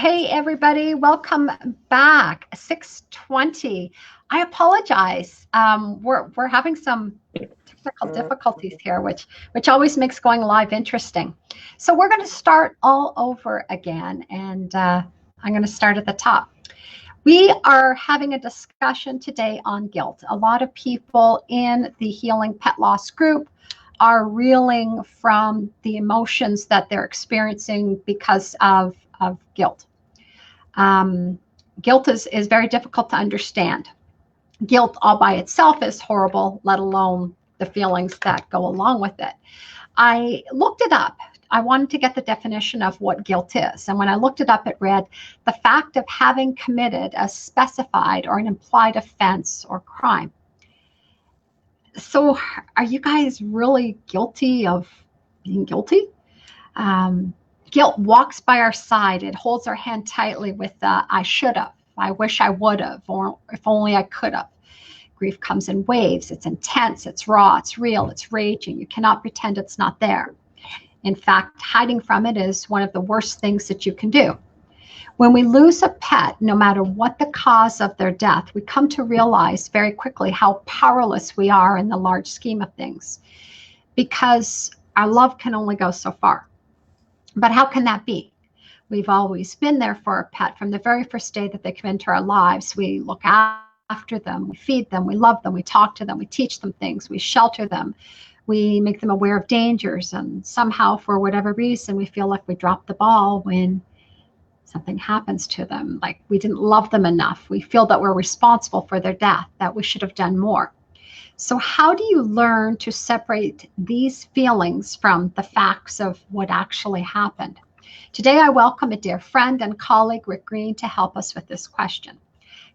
Hey everybody, welcome back. 6:20. I apologize. We're having some technical difficulties here, which always makes going live interesting. So we're going to start all over again, and I'm going to start at the top. We are having a discussion today on guilt. A lot of people in the Healing Pet Loss group are reeling from the emotions that they're experiencing because of guilt. Guilt is very difficult to understand. Guilt all by itself is horrible, let alone the feelings that go along with it. I looked it up. I wanted to get the definition of what guilt is. And when I looked it up, it read the fact of having committed a specified or an implied offense or crime. So are you guys really guilty of being guilty? Guilt walks by our side. It holds our hand tightly with I should have, I wish I would have, or if only I could have. Grief comes in waves. It's intense, it's raw, it's real, it's raging. You cannot pretend it's not there. In fact, hiding from it is one of the worst things that you can do. When we lose a pet, no matter what the cause of their death, we come to realize very quickly how powerless we are in the large scheme of things, because our love can only go so far. But how can that be? We've always been there for our pet from the very first day that they come into our lives. We look after them, we feed them, we love them, we talk to them, we teach them things, we shelter them, we make them aware of dangers, and somehow, for whatever reason, we feel like we dropped the ball when something happens to them, like we didn't love them enough. We feel that we're responsible for their death, that we should have done more. So how do you learn to separate these feelings from the facts of what actually happened? Today, I welcome a dear friend and colleague, Rick Green, to help us with this question.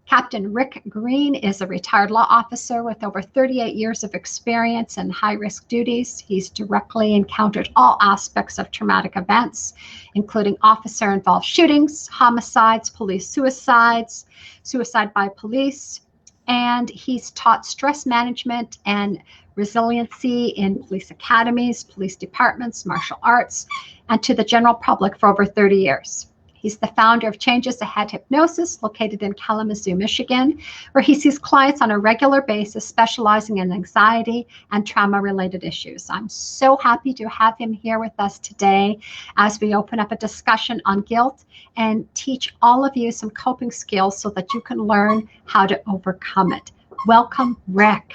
Captain Rick Green is a retired law officer with over 38 years of experience in high-risk duties. He's directly encountered all aspects of traumatic events, including officer-involved shootings, homicides, police suicides, suicide by police, and he's taught stress management and resiliency in police academies, police departments, martial arts, and to the general public for over 30 years. He's the founder of Changes Ahead Hypnosis, located in Kalamazoo, Michigan, where he sees clients on a regular basis specializing in anxiety and trauma-related issues. I'm so happy to have him here with us today as we open up a discussion on guilt and teach all of you some coping skills so that you can learn how to overcome it. Welcome, Rick.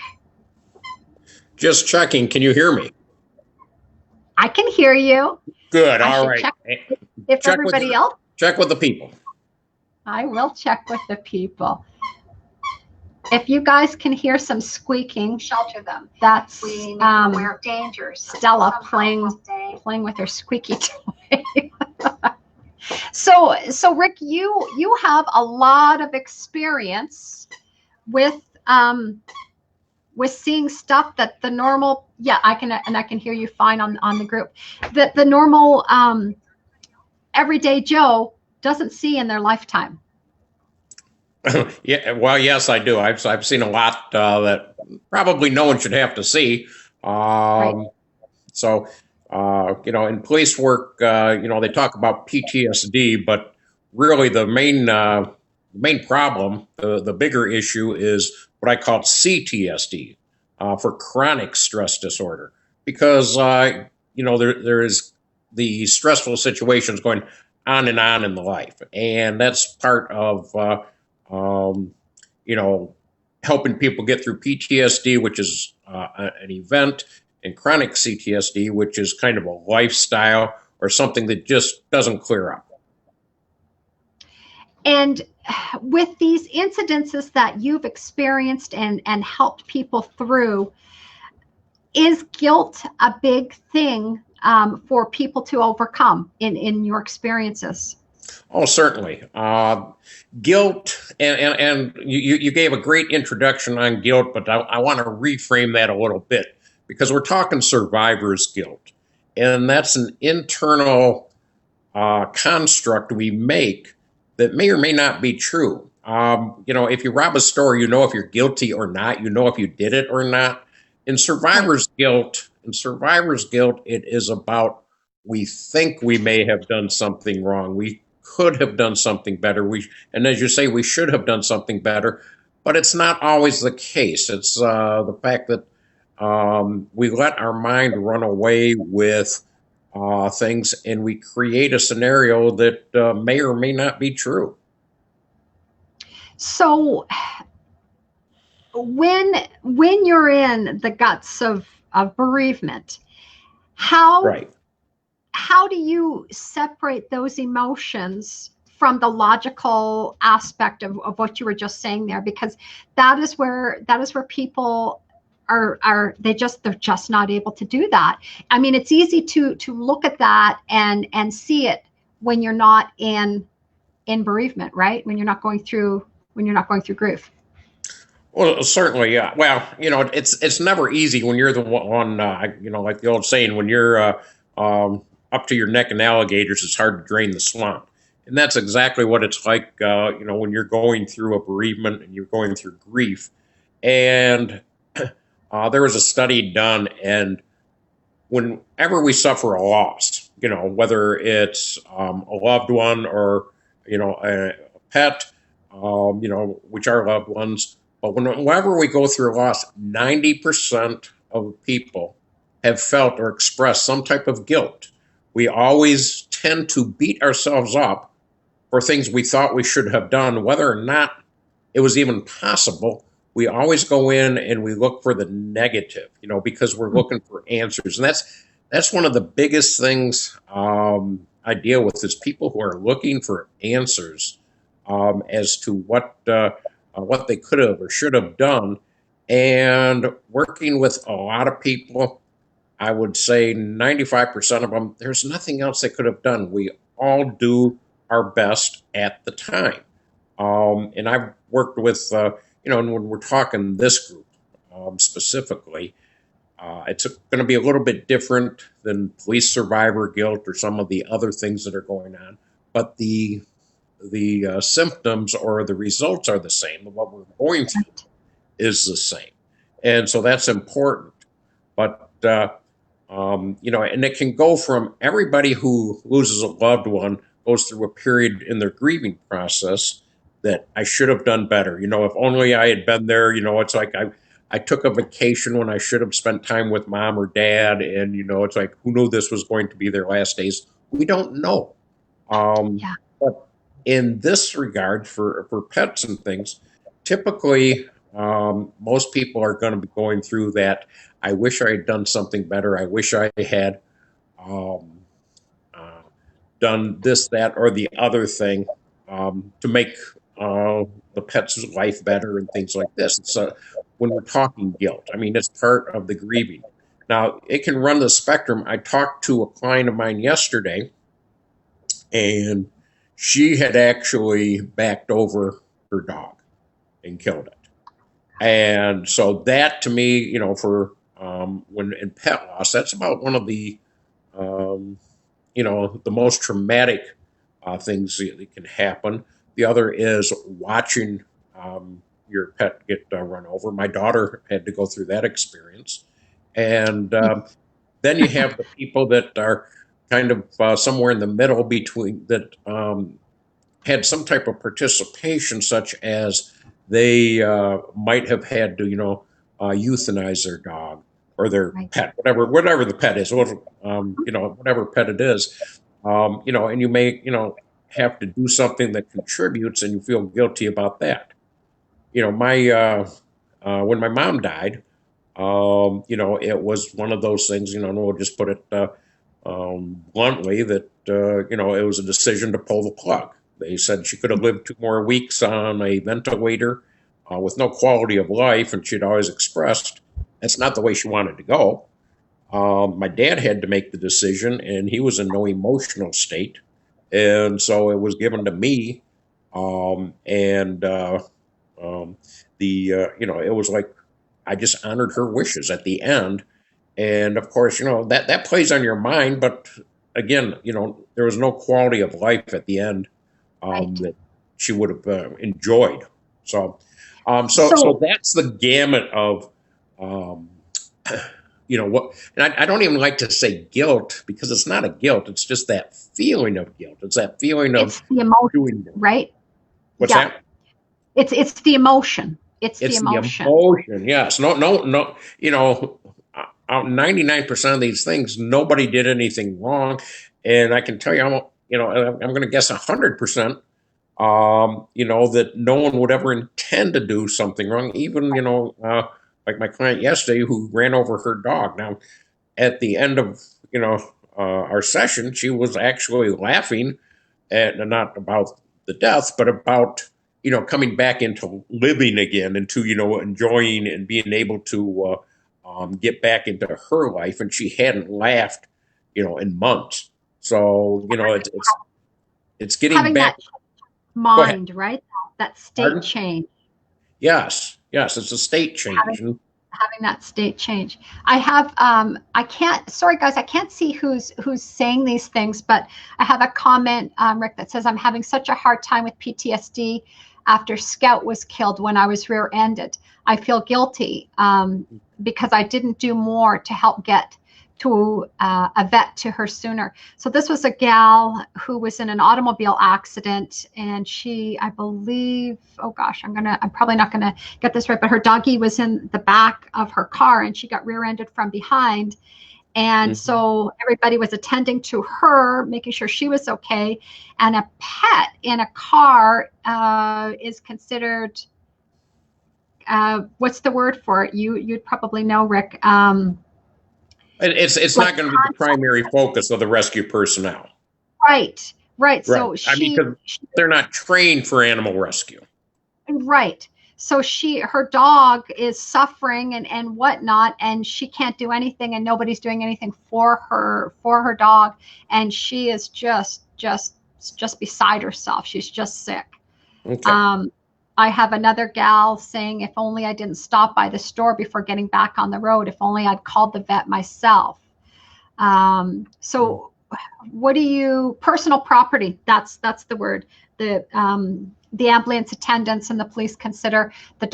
Just checking. Can you hear me? I can hear you. Good. All right. If everybody else. Check with the people. I will check with the people. If you guys can hear some squeaking, shelter them. That's aware of dangers. Stella playing with her squeaky toy. So Rick, you have a lot of experience with seeing stuff that the normal. Yeah, I can hear you fine on the group. That the normal everyday Joe doesn't see in their lifetime. Yeah, well, yes, I do. I've seen a lot that probably no one should have to see. Right. So, in police work, they talk about PTSD, but really the main problem, the bigger issue is what I call CTSD, for chronic stress disorder, because there is the stressful situations going on in the life, and that's part of helping people get through PTSD, which is an event, and chronic CTSD, which is kind of a lifestyle or something that just doesn't clear up. And with these incidences that you've experienced and helped people through, is guilt a big thing for people to overcome in your experiences? Oh, certainly. Guilt, and you gave a great introduction on guilt, but I want to reframe that a little bit, because we're talking survivor's guilt. And that's an internal construct we make that may or may not be true. If you rob a store, you know if you're guilty or not. You know if you did it or not. In survivor's guilt, it is about, we think we may have done something wrong. We could have done something better. And as you say, we should have done something better, but it's not always the case. It's the fact that we let our mind run away with things, and we create a scenario that may or may not be true. So when you're in the guts of bereavement, how Right. how do you separate those emotions from the logical aspect of what you were just saying there? Because that is where people they're just not able to do that. I mean, it's easy to look at that and see it when you're not in bereavement, right? When you're not going through grief. Well, certainly, yeah. Well, it's never easy when you're the one. Like the old saying, when you're up to your neck in alligators, it's hard to drain the swamp. And that's exactly what it's like. When you're going through a bereavement and you're going through grief. And there was a study done, and whenever we suffer a loss, whether it's a loved one or a pet, which are loved ones. But whenever we go through a loss, 90% of people have felt or expressed some type of guilt. We always tend to beat ourselves up for things we thought we should have done, whether or not it was even possible. We always go in and we look for the negative, because we're looking for answers. And that's one of the biggest things I deal with is people who are looking for answers as to what they could have or should have done. And working with a lot of people, I would say 95% of them, there's nothing else they could have done. We all do our best at the time. And I've worked with, and when we're talking this group specifically, it's going to be a little bit different than police survivor guilt or some of the other things that are going on. But the symptoms or the results are the same. What we're going through is the same. And so that's important. But, and it can go from everybody who loses a loved one goes through a period in their grieving process that I should have done better. If only I had been there, it's like I took a vacation when I should have spent time with mom or dad. And, it's like, who knew this was going to be their last days? We don't know. Yeah. But in this regard, for pets and things, typically most people are going to be going through that. I wish I had done something better. I wish I had done this, that, or the other thing to make the pet's life better and things like this. So when we're talking guilt, I mean, it's part of the grieving. Now, it can run the spectrum. I talked to a client of mine yesterday, and she had actually backed over her dog and killed it. And so that, to me, for when in pet loss, that's about one of the, the most traumatic things that can happen. The other is watching your pet get run over. My daughter had to go through that experience. And then you have the people that are kind of somewhere in the middle between that had some type of participation, such as they might have had to, euthanize their dog or their pet, whatever the pet is, whatever pet it is, and you may, have to do something that contributes, and you feel guilty about that. My when my mom died, it was one of those things, and we'll just put it bluntly, that it was a decision to pull the plug. They said she could have lived 2 more weeks on a ventilator with no quality of life, and she'd always expressed that's not the way she wanted to go. My dad had to make the decision, and he was in no emotional state, and so it was given to me. It was like I just honored her wishes at the end, and of course, that plays on your mind, but again, there was no quality of life at the end that she would have enjoyed. So that's the gamut of, what, and I don't even like to say guilt, because it's not a guilt. It's just that feeling of guilt. It's that feeling of It's the emotion, doing it. right? What's Yeah. that? It's the emotion. It's the It's the emotion. emotion. Yes. No. 99% of these things, nobody did anything wrong. And I can tell you, I'm going to guess 100%, that no one would ever intend to do something wrong. Even, like my client yesterday who ran over her dog. Now, at the end of, our session, she was actually laughing at, not about the death, but about, coming back into living again, into, enjoying and being able to get back into her life. And she hadn't laughed, in months. So, it's getting Having back. that Go ahead. mind, right? That state Pardon? change. Yes. Yes. It's a state Having, change. And having that state change. I have I can't, sorry guys, I can't see who's saying these things, but I have a comment, Rick, that says I'm having such a hard time with PTSD after Scout was killed when I was rear-ended. I feel guilty because I didn't do more to help get to a vet to her sooner. So this was a gal who was in an automobile accident, and she, I believe, oh gosh, I'm probably not gonna get this right, but her doggie was in the back of her car and she got rear-ended from behind. And so everybody was attending to her, making sure she was okay. And a pet in a car is considered, what's the word for it? You'd probably know, Rick. it's Like, not going to be the primary focus of the rescue personnel. right. Right. So I mean, because they're not trained for animal rescue. right. So her dog is suffering and whatnot, and she can't do anything, and nobody's doing anything for her dog, and she is just beside herself. She's just sick. Okay. I have another gal saying, if only I didn't stop by the store before getting back on the road, if only I'd called the vet myself. So what do you, personal property, that's the word. The ambulance attendants and the police consider the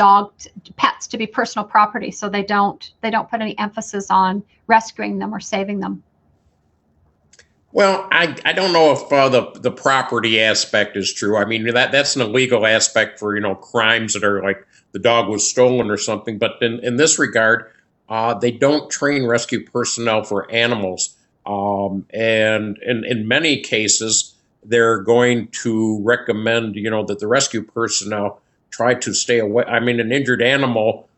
pets to be personal property, so they don't put any emphasis on rescuing them or saving them. Well, I don't know if the property aspect is true. I mean, that's an illegal aspect for, crimes that are like the dog was stolen or something. But in this regard, they don't train rescue personnel for animals. And in many cases, they're going to recommend, that the rescue personnel try to stay away. I mean, an injured animal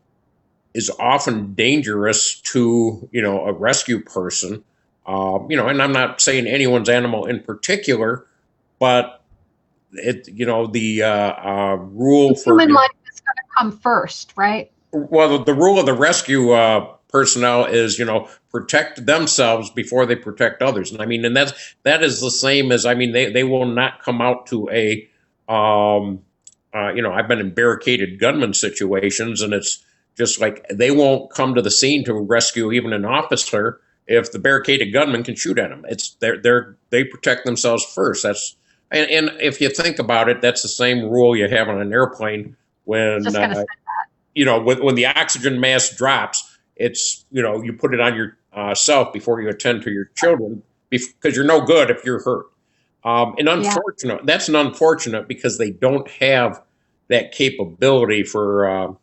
is often dangerous to, a rescue person. And I'm not saying anyone's animal in particular, but the rule for human life is going to come first, right? well, the rule of the rescue personnel is, protect themselves before they protect others. And I mean, and that is the same as, I mean, they will not come out to I've been in barricaded gunman situations, and it's just like they won't come to the scene to rescue even an officer if the barricaded gunman can shoot at them. It's they protect themselves first. And if you think about it, that's the same rule you have on an airplane when Just going to say when the oxygen mask drops, it's, you put it on your self before you attend to your children, because you're no good if you're hurt. That's an unfortunate, because they don't have that capability for,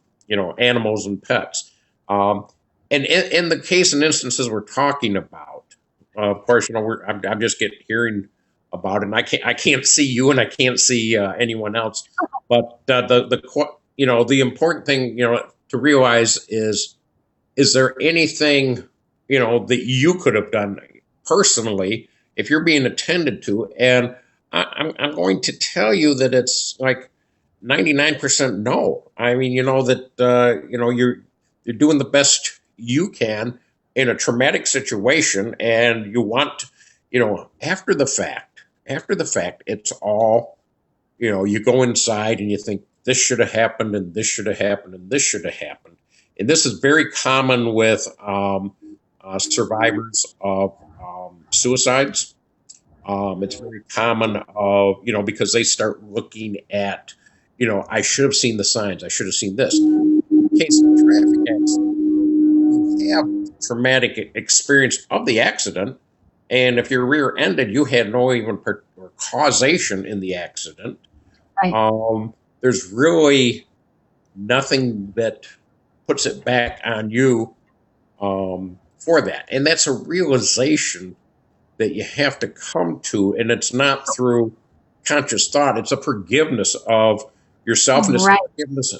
animals and pets. And in the case and instances we're talking about, of course, I'm just hearing about it, and I can't see you, and I can't see anyone else. But the important thing, to realize is there anything, that you could have done personally if you're being attended to? And I'm going to tell you that it's like 99% no. I mean, you're doing the best you can in a traumatic situation, and you want, after the fact, it's all, you go inside and you think this should have happened, and this should have happened, and this should have happened. And this is very common with survivors of suicides. It's very common of, because they start looking at, I should have seen the signs. I should have seen this. In case of traffic accident, you have traumatic experience of the accident. And if you're rear-ended, you had no even or causation in the accident. Right. There's really nothing that puts it back on you for that. And that's a realization that you have to come to. And it's not through conscious thought, it's a forgiveness of yourself, and it's Right.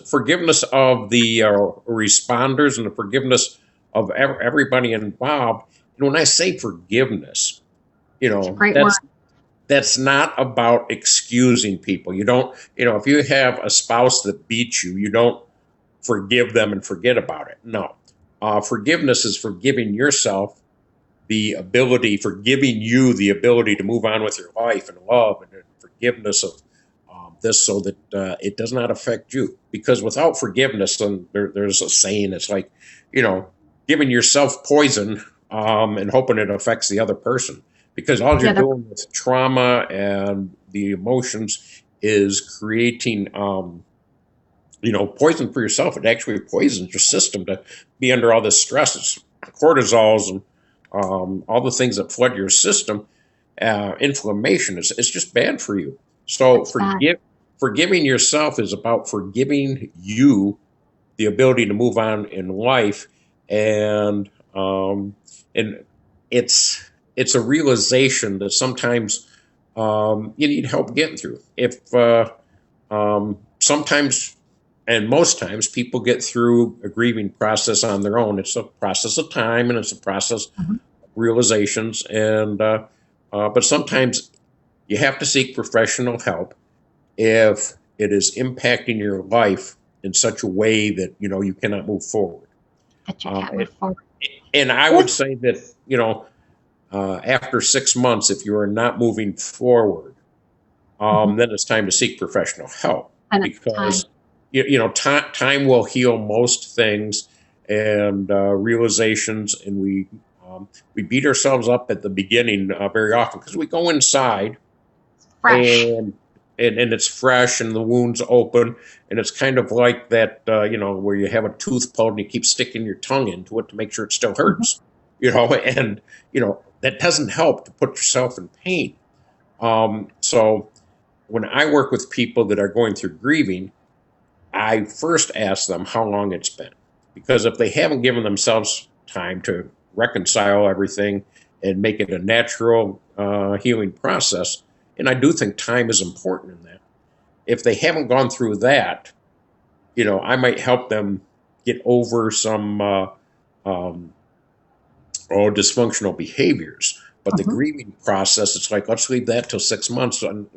forgiveness of the responders, and the forgiveness of everybody involved. And when I say forgiveness, It's a great word. that's not about excusing people. You don't, if you have a spouse that beats you, you don't forgive them and forget about it. No. Forgiveness is forgiving yourself forgiving you the ability to move on with your life and love, and forgiveness of this, so that it does not affect you. Because without forgiveness, then there's a saying, it's like, giving yourself poison and hoping it affects the other person. Because all you're doing with trauma and the emotions is creating, poison for yourself. It actually poisons your system to be under all this stress. It's cortisols and all the things that flood your system. Inflammation is just bad for you. So forgiving yourself is about forgiving you the ability to move on in life, and it's a realization that sometimes you need help getting through. If sometimes, and most times, people get through a grieving process on their own. It's a process of time, and it's a process of realizations, and but sometimes you have to seek professional help if it is impacting your life in such a way that you cannot move forward. That you can't move forward. And I would say that after 6 months, if you are not moving forward, then it's time to seek professional help, because time will heal most things, and realizations, and we beat ourselves up at the beginning very often, because we go inside fresh. and it's fresh, and the wound's open, and it's kind of like that, where you have a tooth pulled and you keep sticking your tongue into it to make sure it still hurts, and that doesn't help to put yourself in pain. So when I work with people that are going through grieving, I first ask them how long it's been, because if they haven't given themselves time to reconcile everything and make it a natural healing process, and I do think time is important in that. If they haven't gone through that, I might help them get over some dysfunctional behaviors. But the grieving process, it's like, let's leave that till 6 months, and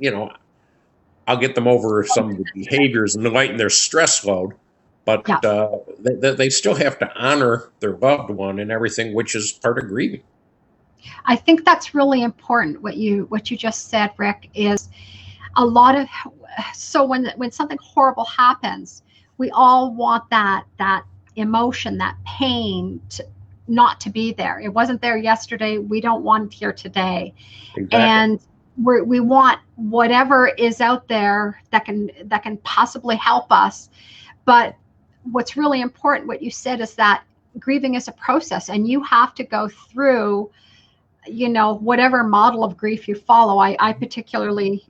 I'll get them over some of the behaviors and lighten their stress load. But they still have to honor their loved one and everything, which is part of grieving. I think that's really important. What you just said, Rick, is a lot of, so when something horrible happens, we all want that emotion, that pain not to be there. It wasn't there yesterday. We don't want it here today. Exactly. And we want whatever is out there that can possibly help us. But what's really important, what you said, is that grieving is a process, and you have to go through whatever model of grief you follow. I particularly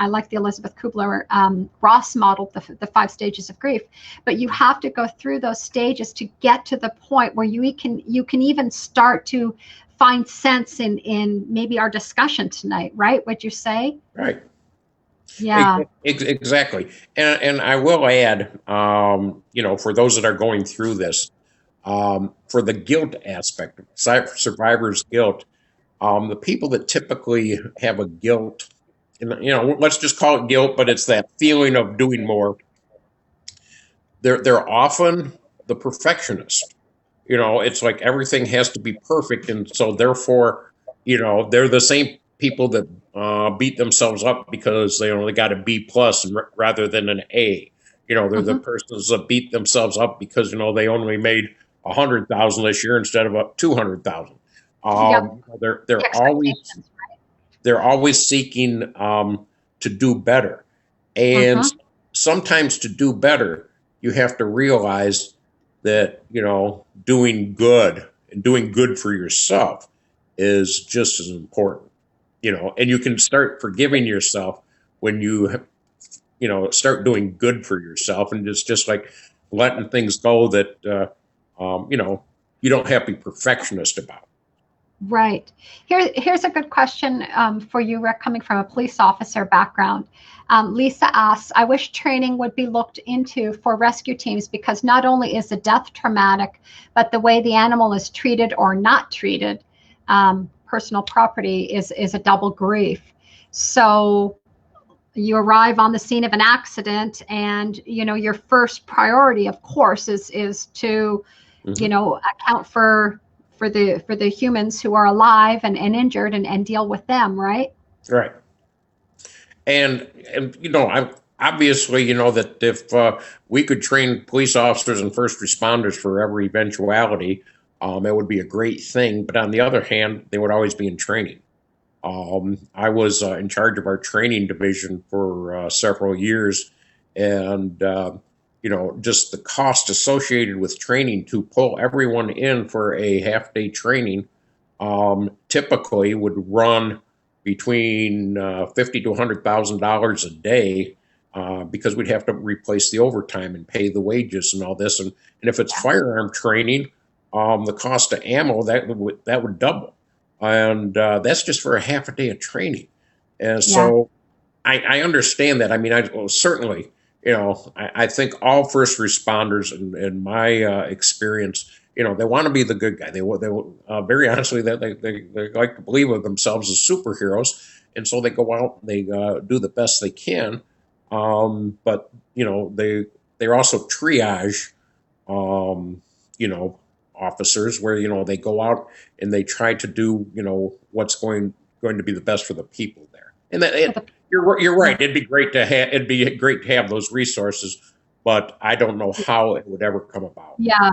like the Elizabeth Kubler-Ross model, the 5 stages of grief. But you have to go through those stages to get to the point where you can even start to find sense in maybe our discussion tonight, right? Would you say? Right. Yeah. Exactly. And I will add, for those that are going through this, for the guilt aspect, survivor's guilt, the people that typically have a guilt, and let's just call it guilt, but it's that feeling of doing more. They're often the perfectionist. It's like everything has to be perfect, and so therefore, they're the same people that beat themselves up because they only got a B+ rather than an A. They're the persons that beat themselves up because they only made 100,000 this year instead of 200,000. They're always seeking to do better, and sometimes to do better, you have to realize that doing good and doing good for yourself is just as important, and you can start forgiving yourself when you start doing good for yourself, and it's just like letting things go that, you don't have to be perfectionist about. Right. Here's a good question for you, Rick, coming from a police officer background. Lisa asks, I wish training would be looked into for rescue teams because not only is the death traumatic, but the way the animal is treated or not treated, personal property is a double grief. So you arrive on the scene of an accident and, your first priority, of course, is to, account for the humans who are alive and injured and deal with them, right? Right. And I obviously, that if we could train police officers and first responders for every eventuality, it would be a great thing. But on the other hand, they would always be in training. I was in charge of our training division for several years, and just the cost associated with training to pull everyone in for a half-day training typically would run between $50,000 to $100,000 a day, because we'd have to replace the overtime and pay the wages and all this. And if it's firearm training, the cost of ammo that would double, and that's just for a half a day of training. And so I understand that. I mean, certainly, I think all first responders, in my experience, they want to be the good guy. They very honestly, that they like to believe of themselves as superheroes, and so they go out and they do the best they can. But they're also triage, officers, where they go out and they try to do what's going to be the best for the people there. And you're right. It'd be great to have those resources, but I don't know how it would ever come about. Yeah,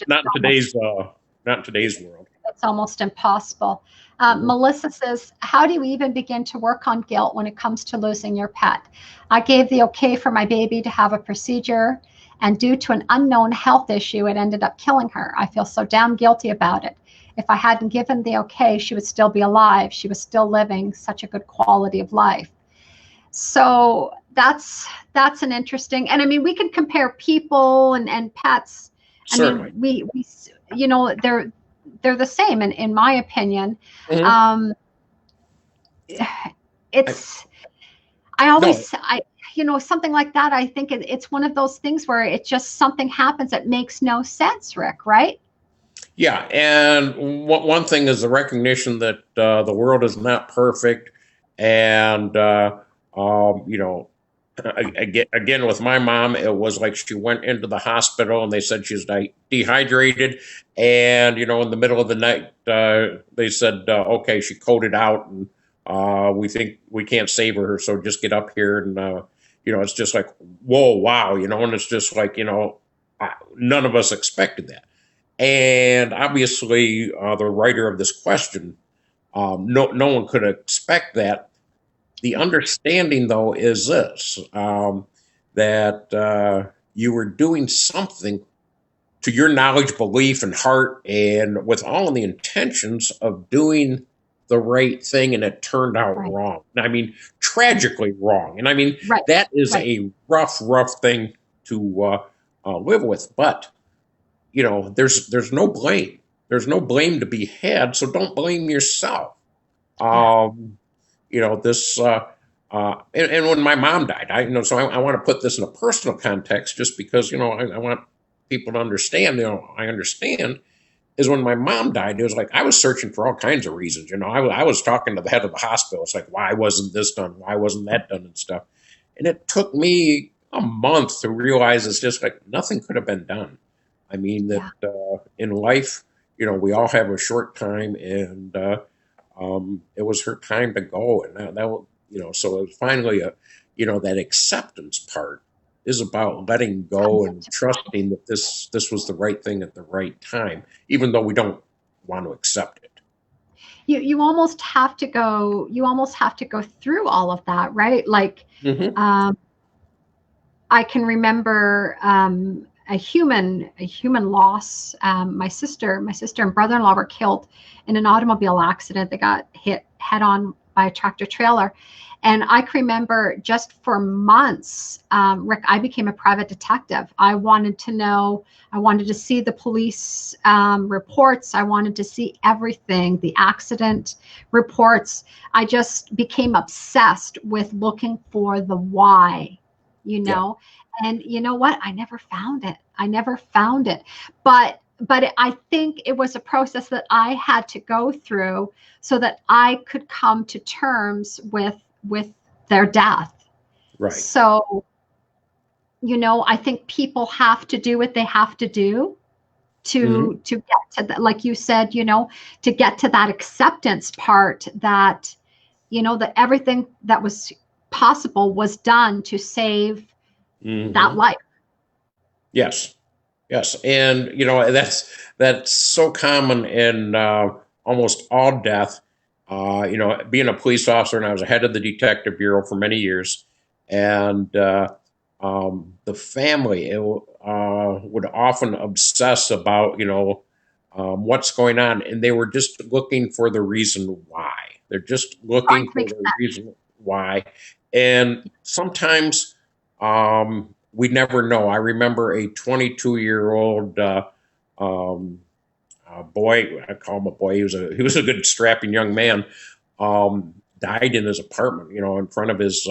not in today's world. It's almost impossible. Melissa says, how do you even begin to work on guilt when it comes to losing your pet? I gave the okay for my baby to have a procedure, and due to an unknown health issue, it ended up killing her. I feel so damn guilty about it. If I hadn't given the okay, she would still be alive. She was still living such a good quality of life. So that's an interesting, and I mean, we can compare people and pets. Certainly. I mean, we they're the same in my opinion. Mm-hmm. Something like that, I think it's one of those things where it just something happens that makes no sense, Rick, right? Yeah, and one thing is the recognition that the world is not perfect, and again with my mom, it was like she went into the hospital and they said she was dehydrated, and in the middle of the night they said, okay, she coded out, and we think we can't save her, so just get up here, and it's just like, whoa, wow, and it's just like, none of us expected that. And obviously, the writer of this question, no one could expect that. The understanding, though, is this, that you were doing something to your knowledge, belief, and heart, and with all the intentions of doing the right thing, and it turned out wrong. I mean, tragically wrong. And I mean, that is a rough thing to live with. But there's no blame. There's no blame to be had, so don't blame yourself. This, and when my mom died, I want to put this in a personal context, just because, I want people to understand, I understand, is when my mom died, it was like, I was searching for all kinds of reasons. I was talking to the head of the hospital. It's like, why wasn't this done? Why wasn't that done and stuff? And it took me a month to realize it's just like nothing could have been done. I mean, that in life, we all have a short time, and it was her time to go. And so it was finally that acceptance part is about letting go and trusting that this was the right thing at the right time, even though we don't want to accept it. You almost have to go through all of that, right? Like, I can remember a human loss. My sister and brother-in-law were killed in an automobile accident. They got hit head on by a tractor trailer. And I can remember just for months, Rick, I became a private detective. I wanted to know, I wanted to see the police reports. I wanted to see everything, the accident reports. I just became obsessed with looking for the why, you know? Yeah. And you know what? I never found it. But I think it was a process that I had to go through so that I could come to terms with their death. Right. So, I think people have to do what they have to do to get to that, like you said, to get to that acceptance part that, that everything that was possible was done to save that life. Yes. And, that's so common in almost all death. Being a police officer, and I was head of the detective bureau for many years, and the family would often obsess about, what's going on, and they were just looking for the reason why. They're just looking for the reason why, and sometimes we never know. I remember a 22-year-old boy. I call him a boy. He was a good, strapping young man. Died in his apartment, in front of his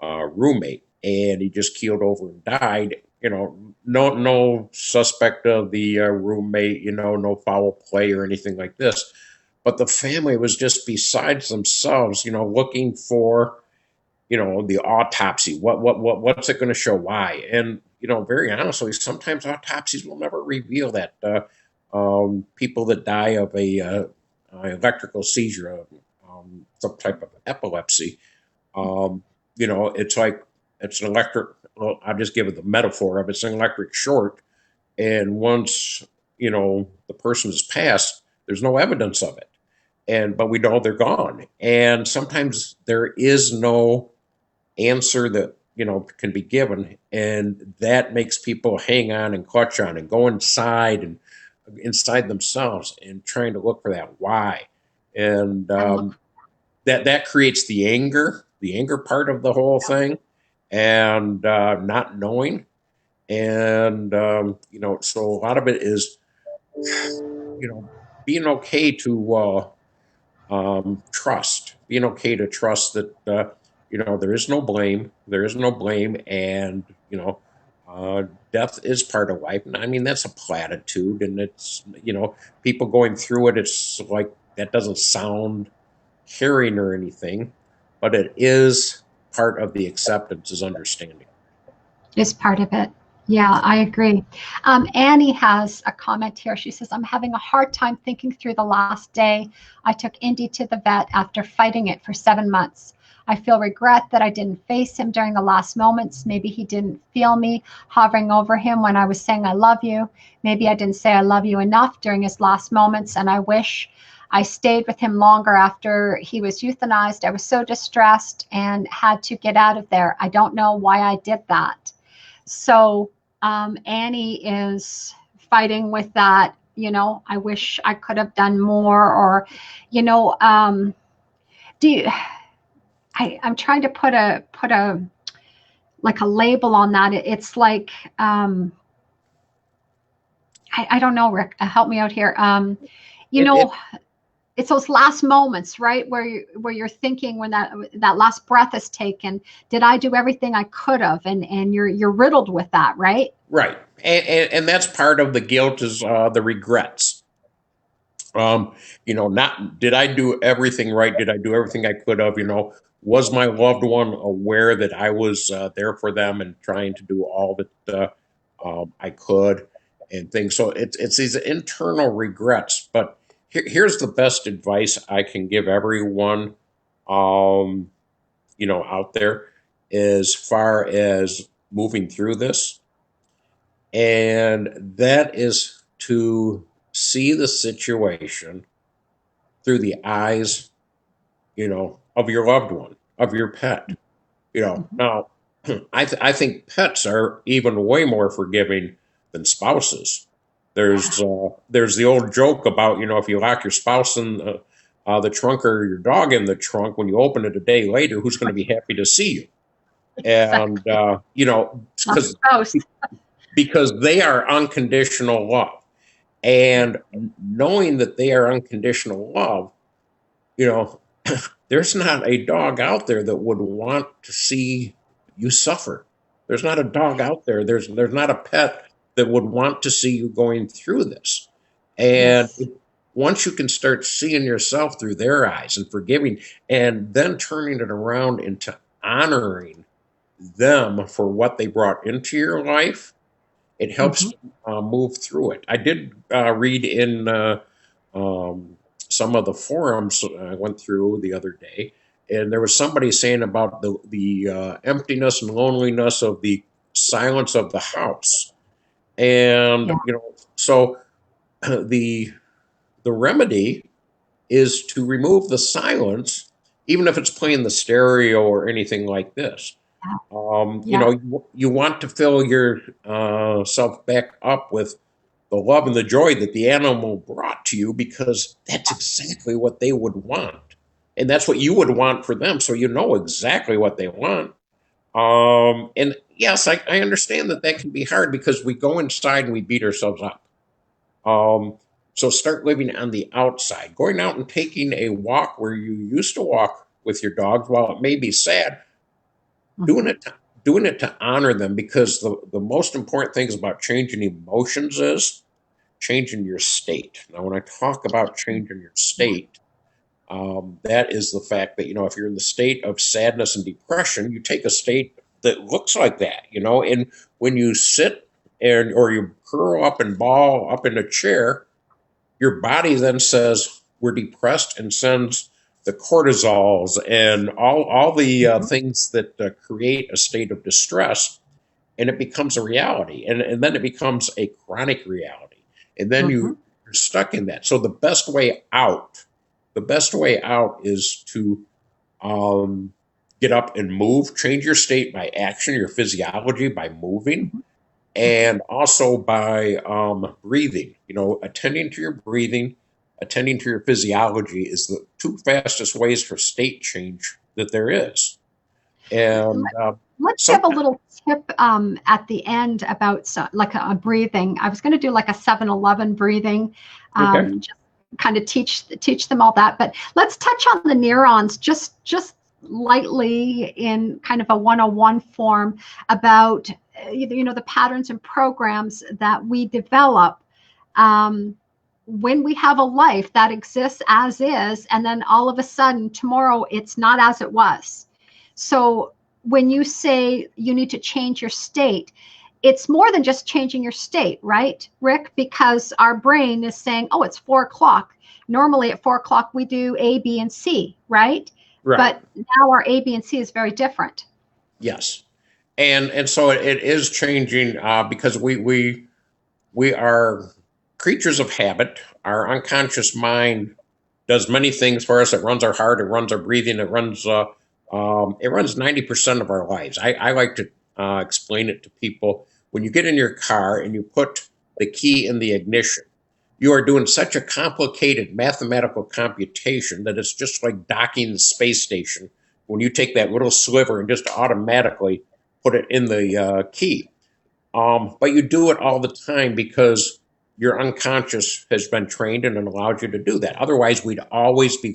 roommate, and he just keeled over and died. No suspect of the roommate. No foul play or anything like this. But the family was just besides themselves. Looking for the autopsy. What's it going to show? Why? And very honestly, sometimes autopsies will never reveal that. People that die of a electrical seizure, some type of epilepsy, it's an electric. Well, I'll just give it the metaphor of it's an electric short, and once the person has passed, there's no evidence of it, but we know they're gone, and sometimes there is no answer that can be given, and that makes people hang on and clutch on and go inside themselves and trying to look for that why, and that creates the anger part of the whole thing, and not knowing, and so a lot of it is being okay to being okay to trust that there is no blame. And death is part of life. And I mean, that's a platitude, and it's people going through it. It's like that doesn't sound caring or anything, but it is part of the acceptance, is understanding. Is part of it. Yeah, I agree. Annie has a comment here. She says, I'm having a hard time thinking through the last day I took Indy to the vet after fighting it for 7 months. I feel regret that I didn't face him during the last moments. Maybe he didn't feel me hovering over him when I was saying I love you. Maybe I didn't say I love you enough during his last moments, and I wish I stayed with him longer after he was euthanized. I was so distressed and had to get out of there. I don't know why I did that. So Annie is fighting with that, I wish I could have done more, or, I'm trying to put a like a label on that. It's like, I don't know, Rick, help me out here. It's those last moments, right, where you're thinking when that last breath is taken, did I do everything I could have? And you're riddled with that, right? Right, and that's part of the guilt, is the regrets. Not did I do everything right? Did I do everything I could have? Was my loved one aware that I was there for them and trying to do all that I could and things? So it's these internal regrets, but here's the best advice I can give everyone, out there, as far as moving through this. And that is to see the situation through the eyes, of your loved one, of your pet. Now, I think pets are even way more forgiving than spouses. There's the old joke about, if you lock your spouse in the trunk or your dog in the trunk, when you open it a day later, who's going to be happy to see you? And Exactly. Not because spouse. because they are unconditional love, and knowing that they are unconditional love, you know, there's not a dog out there that would want to see you suffer. There's not a dog out there. There's not a pet that would want to see you going through this. And Yes. once you can start seeing yourself through their eyes and forgiving, and then turning it around into honoring them for what they brought into your life, it Hmm. helps move through it. I did read in some of the forums I went through the other day, and there was somebody saying about the emptiness and loneliness of the silence of the house, and Yeah. so the the remedy is to remove the silence, even if it's playing the stereo or anything like this. Yeah. Yeah. You want to fill your self back up with the love and the joy that the animal brought to you, because that's exactly what they would want. And that's what you would want for them. So you know exactly what they want. And yes, I understand that that can be hard because we go inside and we beat ourselves up. Um, so start living on the outside, going out and taking a walk where you used to walk with your dogs. While it may be sad, doing Hmm. it to, doing it to honor them, because the most important things about changing emotions is changing your state. Now, when I talk about changing your Yeah. state, that is the fact that, if you're in the state of sadness and depression, you take a state that looks like that, and when you sit or you curl up and ball up in a chair, your body then says, we're depressed, and sends the cortisols and all the Hmm. things that create a state of distress, and it becomes a reality, and then it becomes a chronic reality, and then Hmm. you're stuck in that. So the best way out is to get up and move, change your state by action, your physiology by moving, Hmm. Hmm. and also by breathing. Attending to your breathing, attending to your physiology is the two fastest ways for state change that there is. And Let's give a sometimes, little tip at the end about like a breathing. I was going to do like a 7-Eleven breathing, okay, just kind of teach them all that. But let's touch on the neurons just lightly in kind of a 101 form about the patterns and programs that we develop um, when we have a life that exists as is, and then all of a sudden tomorrow it's not as it was. So when you say you need to change your state, it's more than just changing your state, right, Rick? Because our brain is saying, oh, it's 4 o'clock. Normally at 4 o'clock, we do A, B, and C, right? right, But now our A, B, and C is very different. yes, and so it is changing, because we are creatures of habit. Our unconscious mind does many things for us. It runs our heart, it runs our breathing, it runs 90% of our lives. I like to explain it to people. When you get in your car and you put the key in the ignition, you are doing such a complicated mathematical computation that it's just like docking the space station when you take that little sliver and just automatically put it in the key. But you do it all the time because your unconscious has been trained and it allows you to do that. Otherwise, we'd always be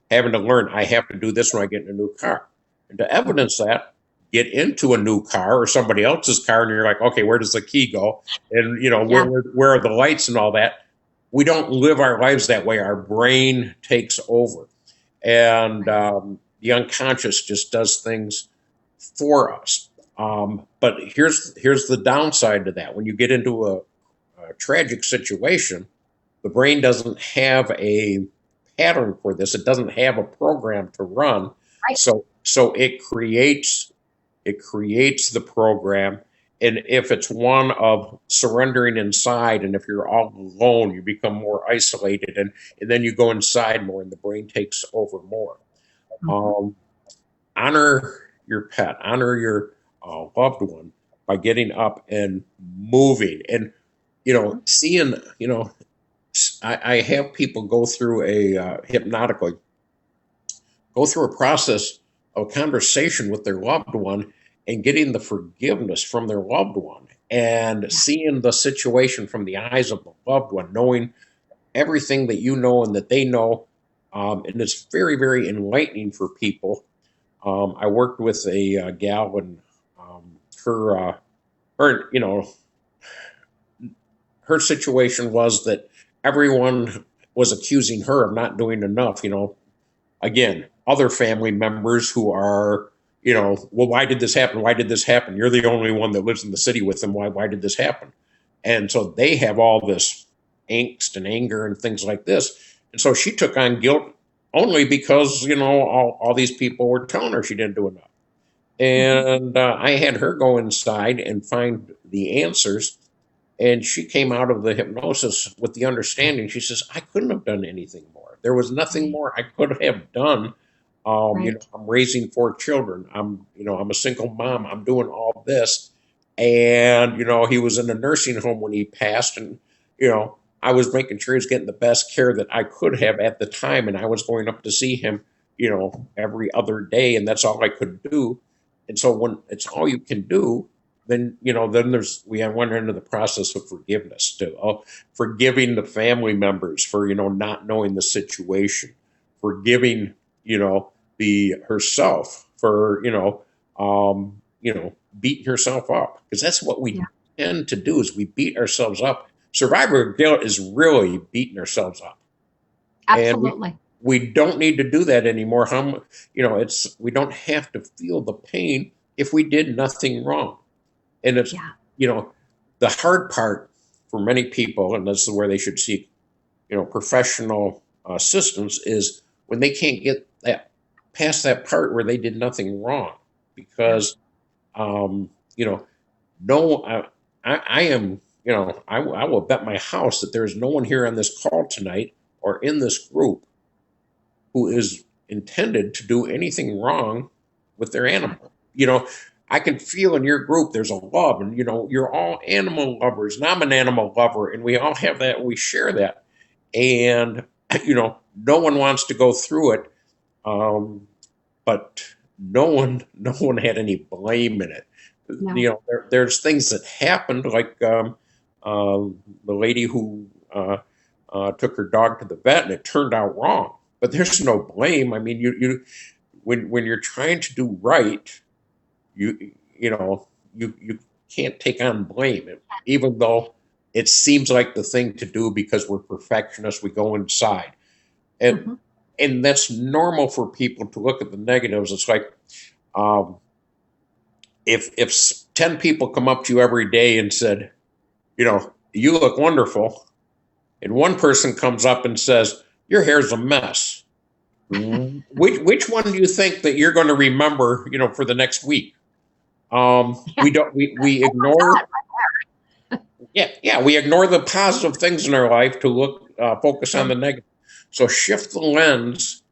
having to learn, I have to do this when I get in a new car. And to Mhm. evidence that, get into a new car or somebody else's car and you're like, okay, where does the key go? And, Yeah. where are the lights and all that? We don't live our lives that way. Our brain takes over. And the unconscious just does things for us. But here's the downside to that. When you get into a tragic situation, the brain doesn't have a pattern for this. It doesn't have a program to run. Right. So it creates the program. And if it's one of surrendering inside, and if you're all alone, you become more isolated, and then you go inside more, and the brain takes over more. Mhm. Um, Honor your pet, honor your loved one, by getting up and moving. And, seeing, I have people go through hypnotically, go through a process of conversation with their loved one and getting the forgiveness from their loved one and seeing the situation from the eyes of the loved one, knowing everything that you know and that they know. And it's very, very enlightening for people. I worked with a gal, and her, her, her situation was that everyone was accusing her of not doing enough. Again, other family members who are, well, why did this happen? Why did this happen? You're the only one that lives in the city with them. Why did this happen? And so they have all this angst and anger and things like this. And so she took on guilt only because, all these people were telling her she didn't do enough. And I had her go inside and find the answers. And she came out of the hypnosis with the understanding. She says, I couldn't have done anything more. There was nothing more I could have done. I'm raising 4 children. I'm a single mom. I'm doing all this. And, he was in a nursing home when he passed. And, I was making sure he was getting the best care that I could have at the time. And I was going up to see him, every other day. And that's all I could do. And so when it's all you can do, then we went into the process of forgiveness, to forgiving the family members for not knowing the situation, forgiving the herself for beating herself up, because that's what we tend to do, is we beat ourselves up. Survivor guilt is really beating ourselves up. Absolutely. And we don't need to do that anymore. We don't have to feel the pain if we did nothing wrong. And it's, the hard part for many people, and this is where they should seek, professional assistance, is when they can't get past that part where they did nothing wrong. Because, I am, I will bet my house that there's no one here on this call tonight or in this group who is intended to do anything wrong with their animal. I can feel in your group there's a love, and you're all animal lovers, and I'm an animal lover, and we all have that, and we share that. And no one wants to go through it, but no one had any blame in it. No. There's things that happened, like the lady who took her dog to the vet, and it turned out wrong. But there's no blame. I mean, when you're trying to do right, you can't take on blame, even though it seems like the thing to do, because we're perfectionists. We go inside, and that's normal for people to look at the negatives. It's like, if 10 people come up to you every day and said, you look wonderful, and one person comes up and says, your hair's a mess, which one do you think that you're going to remember, for the next week? We ignore. We ignore the positive things in our life to focus on the negative. So shift the lens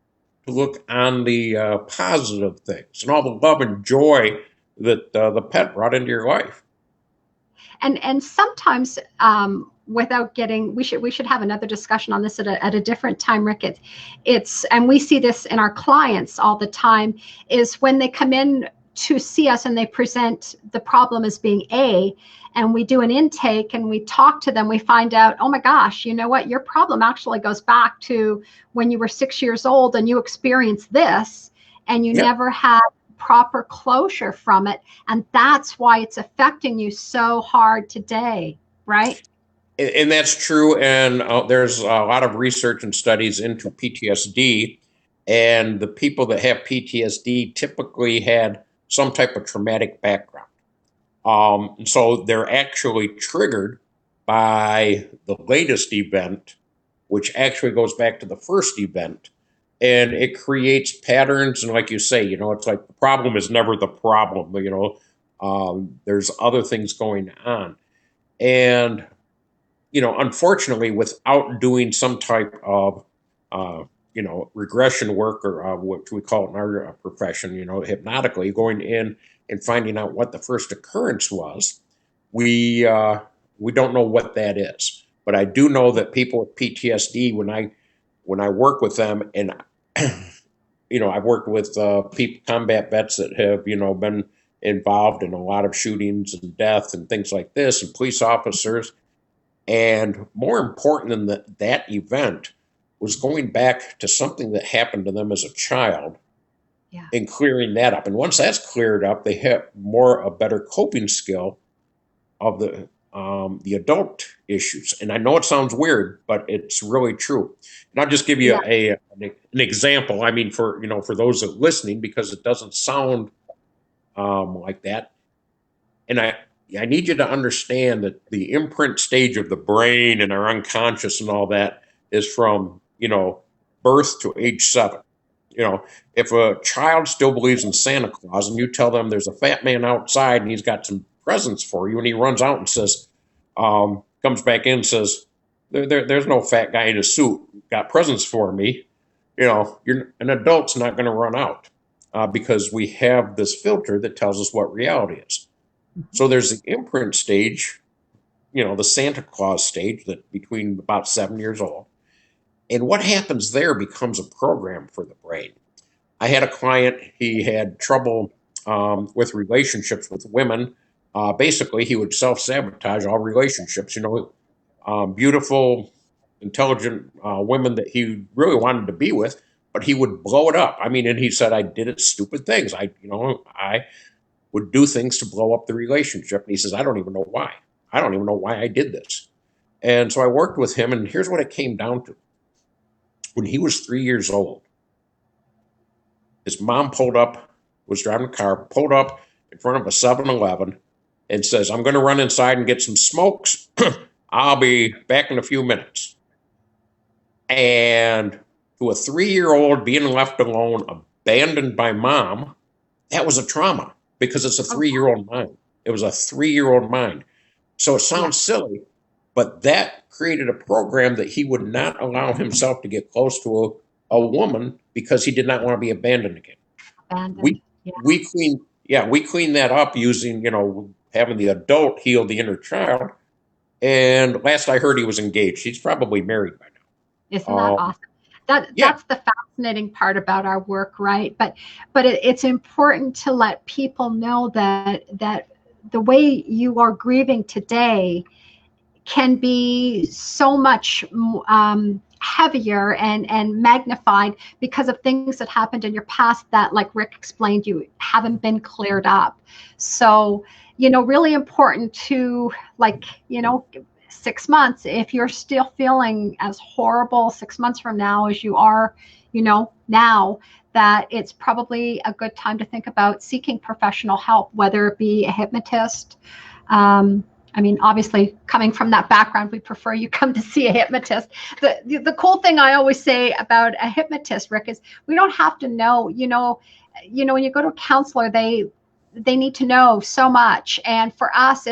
to look on the positive things and all the love and joy that the pet brought into your life. And sometimes, without getting, we should have another discussion on this at a different time, Rick. It's and we see this in our clients all the time, is when they come in to see us and they present the problem as being A, and we do an intake and we talk to them, we find out, oh my gosh, you know what, your problem actually goes back to when you were 6 years old and you experienced this, and you never had proper closure from it, and that's why it's affecting you so hard today, right? And that's true. And there's a lot of research and studies into PTSD, and the people that have PTSD typically had some type of traumatic background. So they're actually triggered by the latest event, which actually goes back to the first event, and it creates patterns. And like you say, it's like the problem is never the problem. There's other things going on, and unfortunately, without doing some type of regression work, or what we call it in our profession, hypnotically going in and finding out what the first occurrence was. We don't know what that is, but I do know that people with PTSD, when I work with them, and I've worked with people, combat vets that have been involved in a lot of shootings and death and things like this, and police officers. And more important than that event was going back to something that happened to them as a child, Yeah. and clearing that up. And once that's cleared up, they have a better coping skill of the adult issues. And I know it sounds weird, but it's really true. And I'll just give you Yeah. an example. I mean, for those that are listening, because it doesn't sound like that. And I need you to understand that the imprint stage of the brain and our unconscious and all that is from, birth to age 7. If a child still believes in Santa Claus and you tell them there's a fat man outside and he's got some presents for you, and he runs out and says, comes back in and says, there's no fat guy in a suit got presents for me. An adult's not going to run out because we have this filter that tells us what reality is. So there's the imprint stage, the Santa Claus stage, that between about 7 years old. And what happens there becomes a program for the brain. I had a client, he had trouble with relationships with women. Basically, he would self-sabotage all relationships, beautiful, intelligent women that he really wanted to be with, but he would blow it up. I mean, and he said, I did it stupid things. I would do things to blow up the relationship. And he says, I don't even know why. I don't even know why I did this. And so I worked with him, and here's what it came down to. When he was 3 years old, his mom was driving a car, pulled up in front of a 7-Eleven and says, I'm going to run inside and get some smokes. I'll be back in a few minutes. And to a 3-year-old being left alone, abandoned by mom, that was a trauma because it's a 3-year-old mind. It was a 3-year-old mind. So it sounds silly, but that created a program that he would not allow himself to get close to a woman because he did not want to be abandoned again. Abandoned. We clean that up using, having the adult heal the inner child. And last I heard, he was engaged. He's probably married by now. Isn't that awesome? That's the fascinating part about our work, right? But it's important to let people know that the way you are grieving today can be so much heavier and magnified because of things that happened in your past that, like Rick explained, you haven't been cleared up. So, really important to, 6 months, if you're still feeling as horrible 6 months from now as you are, now, that it's probably a good time to think about seeking professional help, whether it be a hypnotist. Obviously, coming from that background, we prefer you come to see a hypnotist. The cool thing I always say about a hypnotist, Rick, is we don't have to know. When you go to a counselor, they need to know so much, and for us,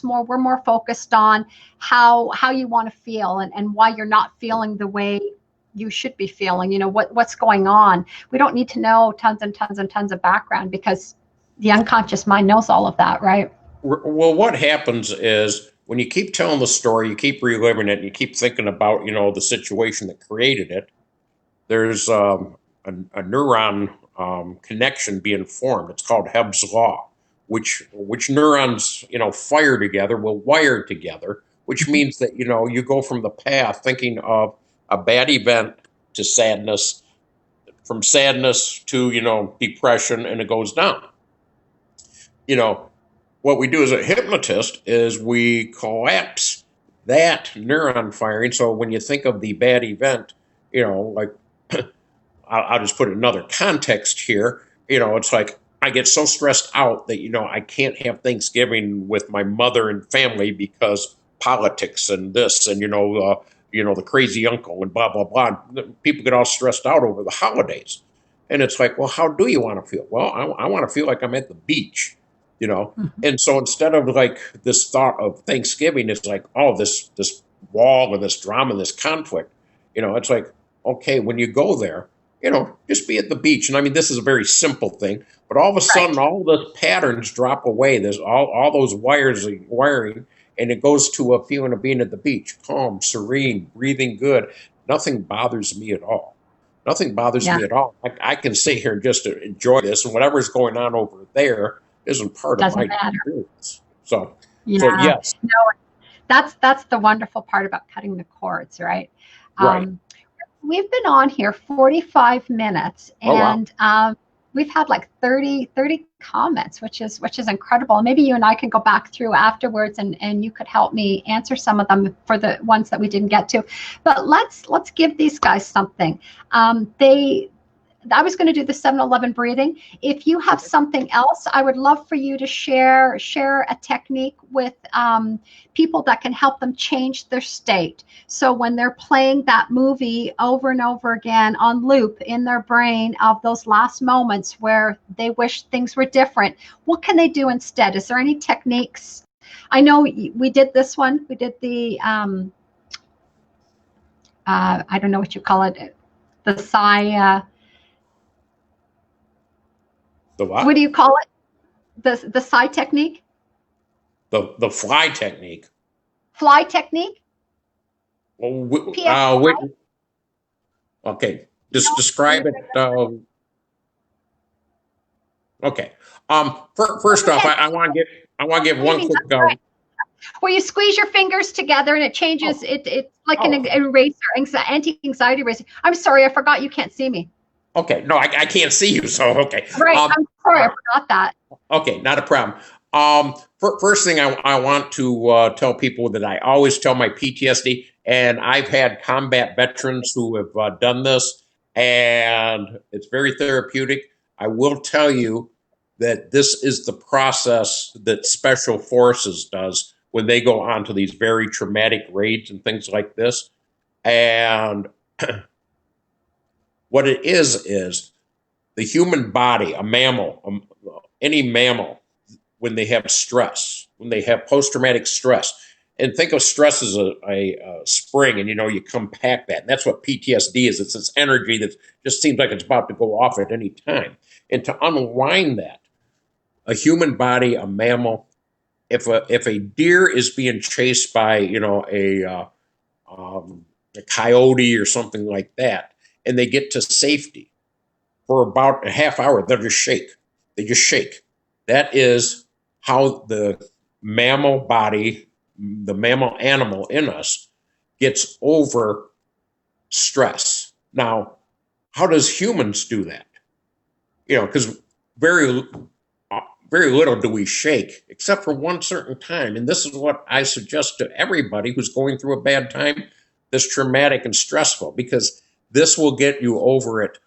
we're more focused on how you want to feel and why you're not feeling the way you should be feeling. What's going on. We don't need to know tons and tons and tons of background because the unconscious mind knows all of that, right? Well, what happens is when you keep telling the story, you keep reliving it, and you keep thinking about, the situation that created it, there's a neuron connection being formed. It's called Hebb's law, which neurons, fire together, will wire together, which means that, you go from the path thinking of a bad event to sadness, from sadness to, depression, and it goes down. What we do as a hypnotist is we collapse that neuron firing. So when you think of the bad event, like I'll just put another context here. It's like I get so stressed out that, I can't have Thanksgiving with my mother and family because politics and this and, the crazy uncle and blah, blah, blah. People get all stressed out over the holidays. And it's like, well, how do you want to feel? Well, I want to feel like I'm at the beach. And so instead of like this thought of Thanksgiving, it's like, oh, this wall and this drama and this conflict, it's like, okay, when you go there, just be at the beach. And I mean, this is a very simple thing, but all of a Right. sudden, all the patterns drop away. There's all those wiring, and it goes to a feeling of being at the beach, calm, serene, breathing good. Nothing bothers me at all. Nothing bothers Yeah. me at all. I can sit here and just enjoy this, and whatever's going on over there isn't part of Doesn't my matter. experience. So Yeah. yes, No, that's the wonderful part about cutting the cords, right? right. Um, we've been on here 45 minutes, Oh wow. and we've had like 30 comments, which is incredible. Maybe you and I can go back through afterwards, and you could help me answer some of them for the ones that we didn't get to. But let's give these guys something. They I was going to do the 7-Eleven breathing. If you have something else, I would love for you to share a technique with people that can help them change their state. So when they're playing that movie over and over again on loop in their brain of those last moments where they wish things were different, what can they do instead? Is there any techniques? I know we did this one. We did the I don't know what you call it, the sigh. The What do what? you call it? The sigh technique, The fly technique. fly technique, Well, PFY. okay, You just know, when describe you're it. Okay. First go off, ahead. I want to give What do you one mean? quick. That's right. Where you squeeze your fingers together and it changes. Oh, It's like an oh, eraser, anti-anxiety eraser. I'm sorry, I forgot you can't see me. okay. No, I can't see you, so okay. Right. I'm sorry, I Uh, forgot that. okay, not a problem. First thing I want to tell people that I always tell my PTSD, and I've had combat veterans who have done this, and it's very therapeutic. I will tell you that this is the process that Special Forces does when they go onto these very traumatic raids and things like this. And what it is the human body, a mammal, any mammal, when they have stress, when they have post traumatic stress. And think of stress as a spring, and you compact that. And that's what PTSD is. It's this energy that just seems like it's about to go off at any time. And to unwind that, a human body, a mammal, if a deer is being chased by a coyote or something like that, and they get to safety for about a half hour, they'll just shake. They just shake. That is how the mammal body, the mammal animal in us, gets over stress. Now, how does humans do that? Because very very little do we shake, except for one certain time. And this is what I suggest to everybody who's going through a bad time, that's traumatic and stressful, because this will get you over it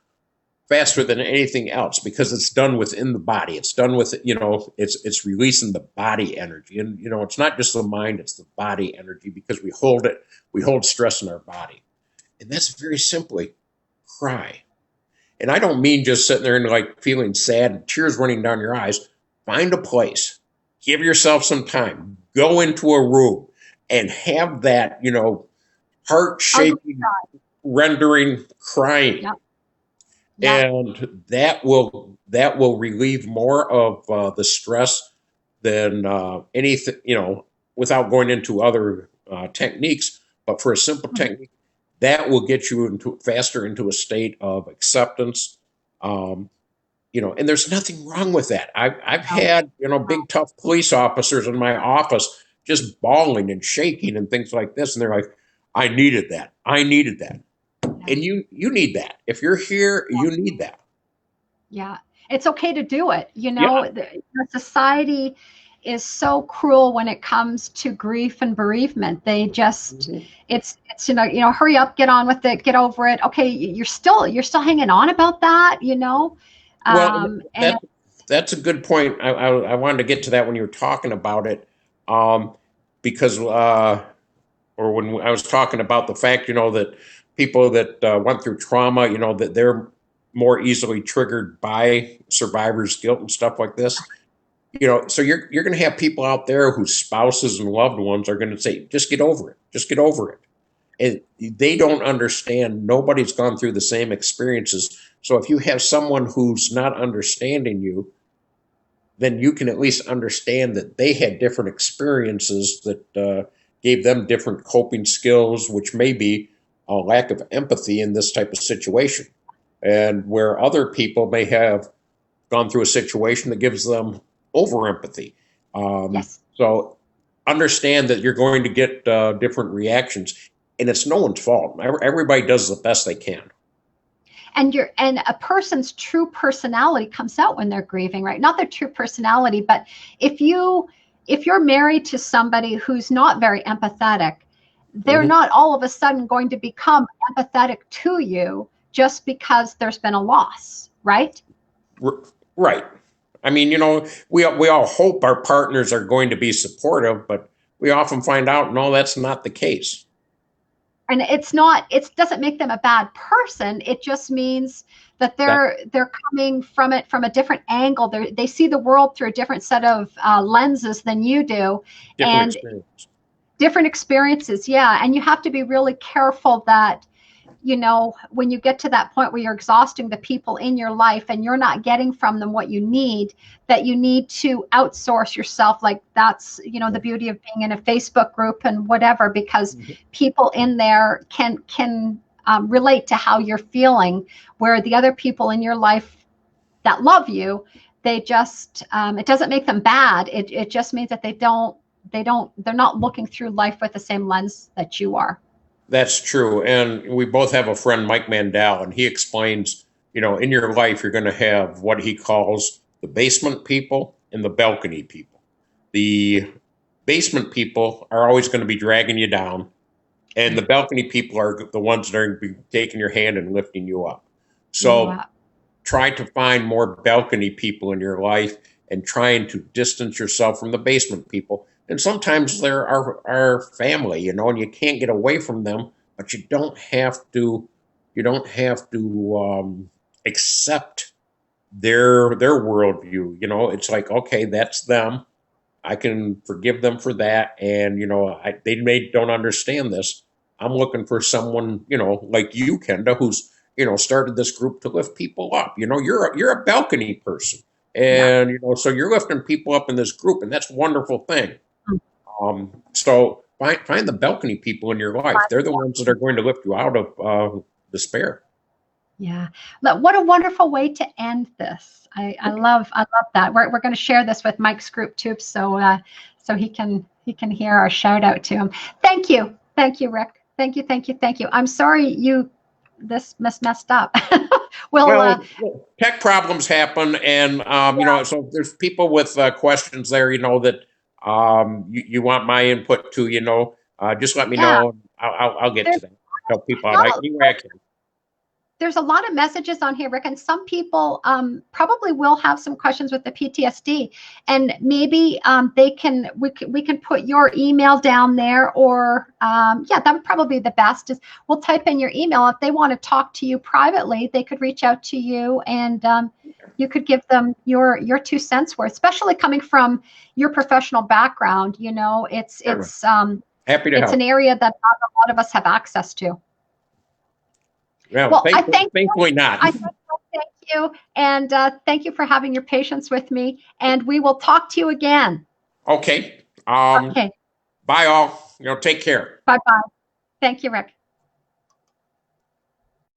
faster than anything else, because it's done within the body. It's done with it's releasing the body energy, and it's not just the mind, it's the body energy, because we hold stress in our body. And that's very simply cry. And I don't mean just sitting there and like feeling sad and tears running down your eyes. Find a place, give yourself some time, go into a room and have that heart Ugly shaking, cry. rendering crying. Yep. Yep. And that will relieve more of the stress than anything, without going into other techniques. But for a simple Mhm. technique, that will get you into faster into a state of acceptance. um, and there's nothing wrong with that. I've No, had big tough police officers in my office just bawling and shaking and things like this, and they're like, I needed that. yeah. And you need that. If you're here, you need that. Yeah, it's okay to do it. Yeah. The society is so cruel when it comes to grief and bereavement. They just, Mhm. it's hurry up, get on with it, get over it. Okay, you're still hanging on about that. Well, And that's a good point. I wanted to get to that when you were talking about it, um, because or when I was talking about the fact, that people that went through trauma, that they're more easily triggered by survivor's guilt and stuff like this. So you're going to have people out there whose spouses and loved ones are going to say, just get over it, just get over it. they don't understand. Nobody's gone through the same experiences. So if you have someone who's not understanding you, then you can at least understand that they had different experiences that gave them different coping skills, which may be a lack of empathy in this type of situation. And where other people may have gone through a situation that gives them over empathy. Yes. So understand that you're going to get different reactions, and it's no one's fault. Everybody does the best they can. And a person's true personality comes out when they're grieving, right? Not their true personality, but if you're married to somebody who's not very empathetic, they're not all of a sudden going to become empathetic to you just because there's been a loss, right? Right. I mean, we all hope our partners are going to be supportive, but we often find out, no, that's not the case. And it doesn't make them a bad person. It just means that they're coming from it from a different angle. They see the world through a different set of lenses than you do. Different experiences. Yeah. And you have to be really careful that, when you get to that point where you're exhausting the people in your life and you're not getting from them what you need, that you need to outsource yourself. Like that's, the beauty of being in a Facebook group and whatever, because people in there can relate to how you're feeling, where the other people in your life that love you, they just, it doesn't make them bad. It just means that they're not looking through life with the same lens that you are. That's true. And we both have a friend, Mike Mandel, and he explains, in your life, you're going to have what he calls the basement people and the balcony people. The basement people are always going to be dragging you down, and the balcony people are the ones that are going to be taking your hand and lifting you up. So try to find more balcony people in your life and trying to distance yourself from the basement people. And sometimes they're our family, and you can't get away from them, but you don't have to accept their worldview. It's like, okay, that's them. I can forgive them for that. And, they don't understand this. I'm looking for someone, like you, Kenda, who's, started this group to lift people up. You're a balcony person. And, so you're lifting people up in this group, and that's a wonderful thing. So find the balcony people in your life. They're the ones that are going to lift you out of despair. Yeah. What a wonderful way to end this. I love that. We're going to share this with Mike's group too, so he can hear our shout out to him. Thank you, Rick. Thank you. I'm sorry this messed up. Well, tech problems happen, and so there's people with questions there, that you want my input to, just let me know. I'll get to that. Help people out anyway I can. There's a lot of messages on here, Rick, and some people probably will have some questions with the PTSD, and maybe we can put your email down there, or that would probably be the best. Is we'll type in your email. If they want to talk to you privately, they could reach out to you, and you could give them your 2 cents worth, especially coming from your professional background. It's happy to help. It's an area that not a lot of us have access to. Well, thankfully not. Thank you, and thank you for having your patience with me. And we will talk to you again. Okay. Okay. Bye, all. Take care. Bye-bye. Thank you, Rick.